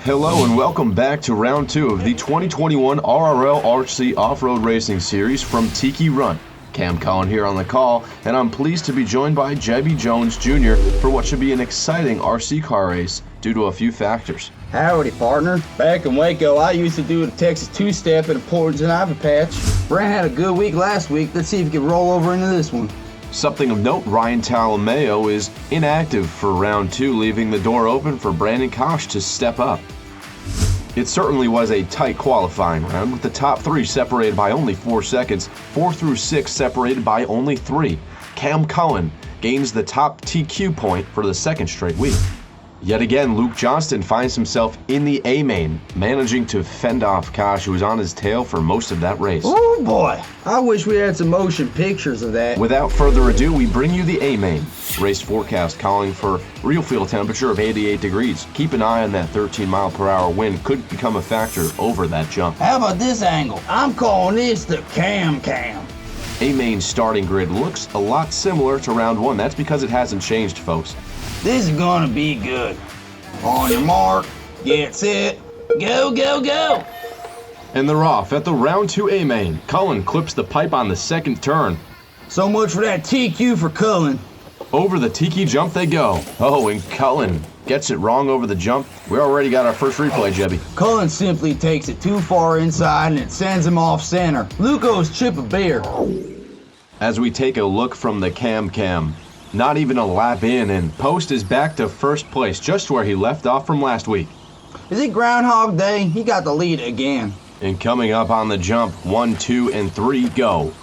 Hello and welcome back to round 2 of the 2021 RRLRC Off-Road Racing Series from Tiki Run. Cam Cullen here on the call, and I'm pleased to be joined by Jebby Jones Jr. for what should be an exciting RC car race due to a few factors. Howdy, partner. Back in Waco, I used to do the Texas two-step at a Portage and Ivy Patch. Brent had a good week last week. Let's see if he can roll over into this one. Something of note, Ryan Talameo is inactive for round 2, leaving the door open for Brandon Kosh to step up. It certainly was a tight qualifying round, with the top 3 separated by only 4 seconds, 4 through 6 separated by only 3. Cam Cullen gains the top TQ point for the second straight week. Yet again, Luke Johnston finds himself in the A-main, managing to fend off Kosh, who was on his tail for most of that race. Oh boy, I wish we had some motion pictures of that. Without further ado, we bring you the A-main. Race forecast calling for real field temperature of 88 degrees. Keep an eye on that 13-mile-per-hour wind, could become a factor over that jump. How about this angle? I'm calling this the Cam. A-main starting grid looks a lot similar to round 1. That's because it hasn't changed, folks. This is gonna be good. On your mark, get set, go. And they're off at the round 2 A-main. Cullen clips the pipe on the second turn. So much for that TQ for Cullen. Over the Tiki jump they go. Oh, and Cullen gets it wrong over the jump. We already got our first replay, Jebby. Cullen simply takes it too far inside and it sends him off center. Luco's chip a beer. As we take a look from the Cam, not even a lap in, and Post is back to first place, just where he left off from last week. Is it Groundhog Day? He got the lead again. And coming up on the jump, 1, 2, and 3 go.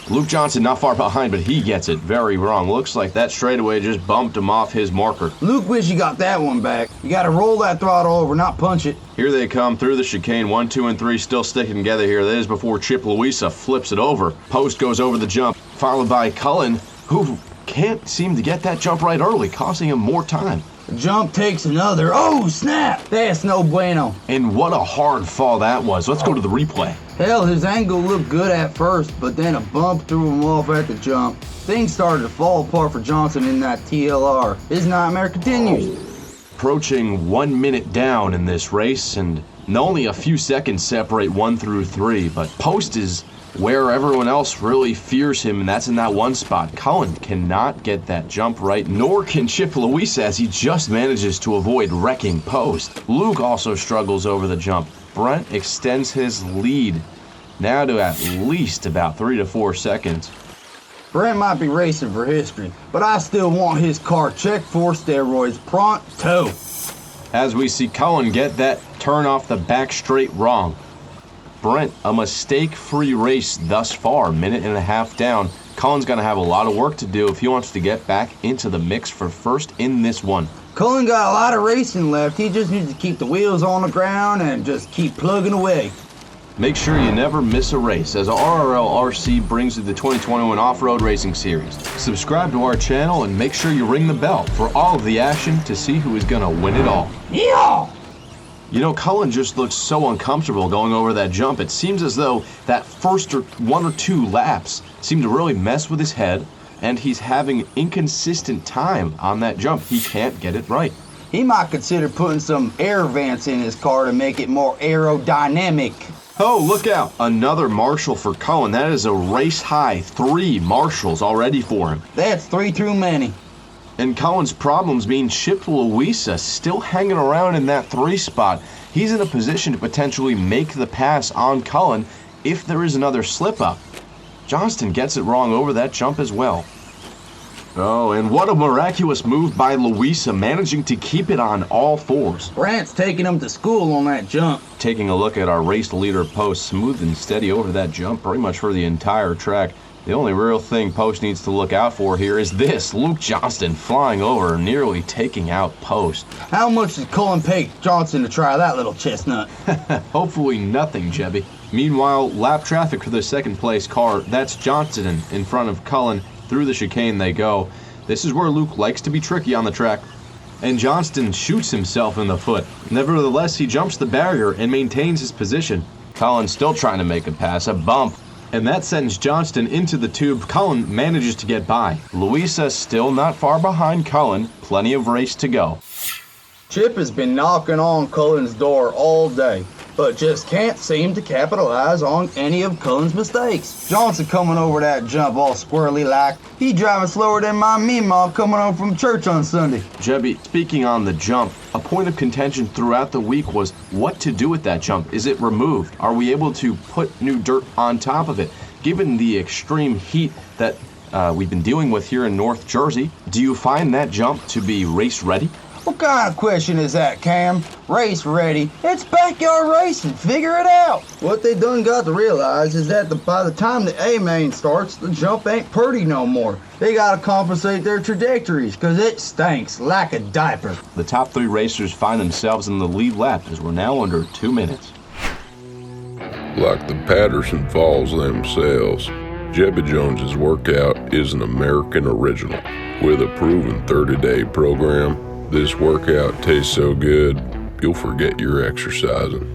Luke Johnson not far behind, but he gets it very wrong. Looks like that straightaway just bumped him off his marker. Luke wish he got that one back. You gotta roll that throttle over, not punch it. Here they come through the chicane. 1, 2, and 3 still sticking together here. That is before Chip Louisa flips it over. Post goes over the jump, followed by Cullen, who can't seem to get that jump right early, costing him more time. The jump takes another. Oh, snap! That's no bueno. And what a hard fall that was. Let's go to the replay. Hell, his angle looked good at first, but then a bump threw him off at the jump. Things started to fall apart for Johnson in that TLR. His nightmare continues. Approaching 1 minute down in this race, and only a few seconds separate 1 through 3, but Post is where everyone else really fears him, and that's in that one spot. Cullen cannot get that jump right, nor can Chip Louisa, as he just manages to avoid wrecking Post. Luke also struggles over the jump. Brent extends his lead now to at least about 3 to 4 seconds. Brent might be racing for history, but I still want his car checked for steroids pronto. As we see Cullen get that turn off the back straight wrong. Brent, a mistake-free race thus far, minute and a half down. Cullen's going to have a lot of work to do if he wants to get back into the mix for first in this one. Cullen got a lot of racing left. He just needs to keep the wheels on the ground and just keep plugging away. Make sure you never miss a race as RRLRC brings you the 2021 Off-Road Racing Series. Subscribe to our channel and make sure you ring the bell for all of the action to see who is going to win it all. Yeah! You know, Cullen just looks so uncomfortable going over that jump. It seems as though that first 1 or 2 laps seem to really mess with his head, and he's having inconsistent time on that jump. He can't get it right. He might consider putting some air vents in his car to make it more aerodynamic. Oh, look out. Another Marshall for Cullen. That is a race high 3 Marshalls already for him. That's 3 too many. And Cullen's problems mean Chip Louisa still hanging around in that 3 spot. He's in a position to potentially make the pass on Cullen if there is another slip-up. Johnston gets it wrong over that jump as well. Oh, and what a miraculous move by Louisa, managing to keep it on all 4s. Brant's taking him to school on that jump. Taking a look at our race leader Post, smooth and steady over that jump pretty much for the entire track. The only real thing Post needs to look out for here is this. Luke Johnston flying over, nearly taking out Post. How much did Cullen pay Johnson to try that little chestnut? Hopefully nothing, Jebby. Meanwhile, lap traffic for the second place car. That's Johnston in front of Cullen. Through the chicane they go. This is where Luke likes to be tricky on the track. And Johnston shoots himself in the foot. Nevertheless, he jumps the barrier and maintains his position. Cullen still trying to make a pass, a bump. And that sends Johnston into the tube. Cullen manages to get by. Louisa still not far behind Cullen. Plenty of race to go. Chip has been knocking on Cullen's door all day, but just can't seem to capitalize on any of Cullen's mistakes. Johnson coming over that jump all squirrely like. He driving slower than my meemaw coming home from church on Sunday. Jebby, speaking on the jump, a point of contention throughout the week was what to do with that jump. Is it removed? Are we able to put new dirt on top of it? Given the extreme heat that we've been dealing with here in North Jersey, do you find that jump to be race ready? What kind of question is that, Cam? Race ready? It's backyard racing. Figure it out. What they done got to realize is that by the time the A-main starts, the jump ain't pretty no more. They gotta compensate their trajectories, cause it stinks like a diaper. The top 3 racers find themselves in the lead lap as we're now under 2 minutes. Like the Patterson Falls themselves, Jebby Jones's workout is an American original. With a proven 30-day program, this workout tastes so good, you'll forget you're exercising.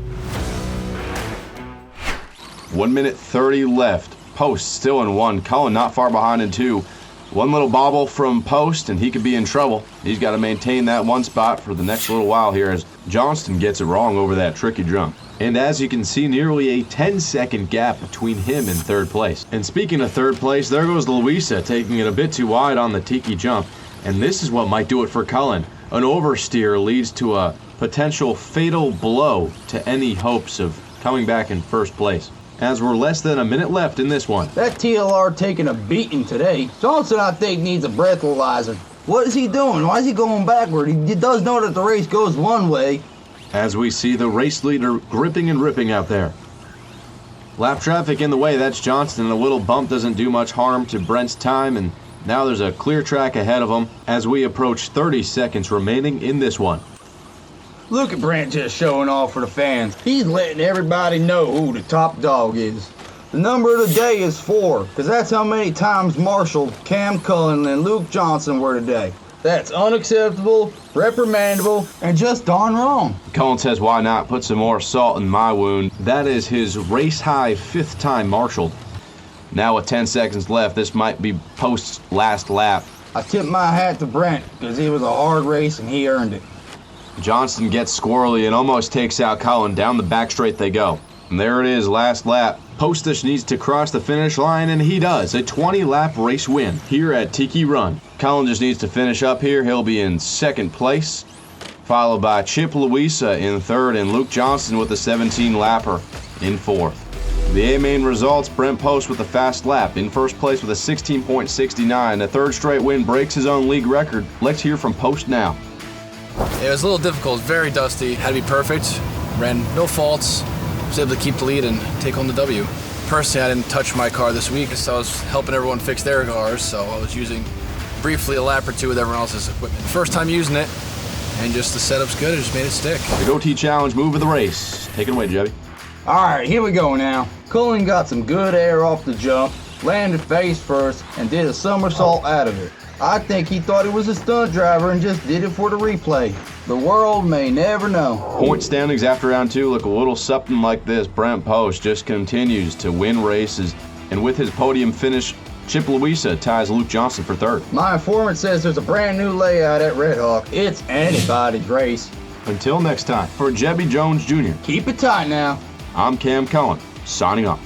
1 minute 30 left. Post still in 1. Cullen not far behind in 2. One little bobble from Post and he could be in trouble. He's got to maintain that 1 spot for the next little while here as Johnston gets it wrong over that tricky jump. And as you can see, nearly a 10-second gap between him and 3rd place. And speaking of 3rd place, there goes Louisa taking it a bit too wide on the Tiki jump. And this is what might do it for Cullen. An oversteer leads to a potential fatal blow to any hopes of coming back in 1st place. As we're less than a minute left in this one. That TLR taking a beating today. Johnson, I think, needs a breathalyzer. What is he doing? Why is he going backward? He does know that the race goes one way. As we see the race leader gripping and ripping out there. Lap traffic in the way, that's Johnston. A little bump doesn't do much harm to Brent's time, and now there's a clear track ahead of him as we approach 30 seconds remaining in this one. Look at Brent just showing off for the fans. He's letting everybody know who the top dog is. The number of the day is 4, because that's how many times marshaled Cam Cullen and Luke Johnson were today. That's unacceptable, reprimandable, and just darn wrong. Cullen says, why not put some more salt in my wound? That is his race-high 5th time marshaled. Now with 10 seconds left, this might be Post's last lap. I tip my hat to Brent, because it was a hard race and he earned it. Johnston gets squirrely and almost takes out Cullen. Down the back straight they go. And there it is, last lap. Postish needs to cross the finish line, and he does. A 20-lap race win here at Tiki Run. Cullen just needs to finish up here. He'll be in 2nd place, followed by Chip Louisa in 3rd, and Luke Johnston with a 17-lapper in 4th. The A-main results, Brent Post with a fast lap, in 1st place with a 16.69. A 3rd straight win breaks his own league record. Let's hear from Post now. It was a little difficult, very dusty, had to be perfect, ran no faults, was able to keep the lead and take home the W. Personally, I didn't touch my car this week, so I was helping everyone fix their cars, so I was using briefly a lap or 2 with everyone else's equipment. First time using it, and just the setup's good, I just made it stick. The GOTY Challenge move of the race. Take it away, Jebby. Alright, here we go now. Cullen got some good air off the jump, landed face first, and did a somersault out of it. I think he thought he was a stunt driver and just did it for the replay. The world may never know. Point standings after round 2 look a little something like this. Brent Post just continues to win races, and with his podium finish, Chip Louisa ties Luke Johnston for 3rd. My informant says there's a brand new layout at Red Hawk. It's anybody's race. Until next time, for Jebby Jones Jr., Keep it tight now. I'm Cam Cullen, signing off.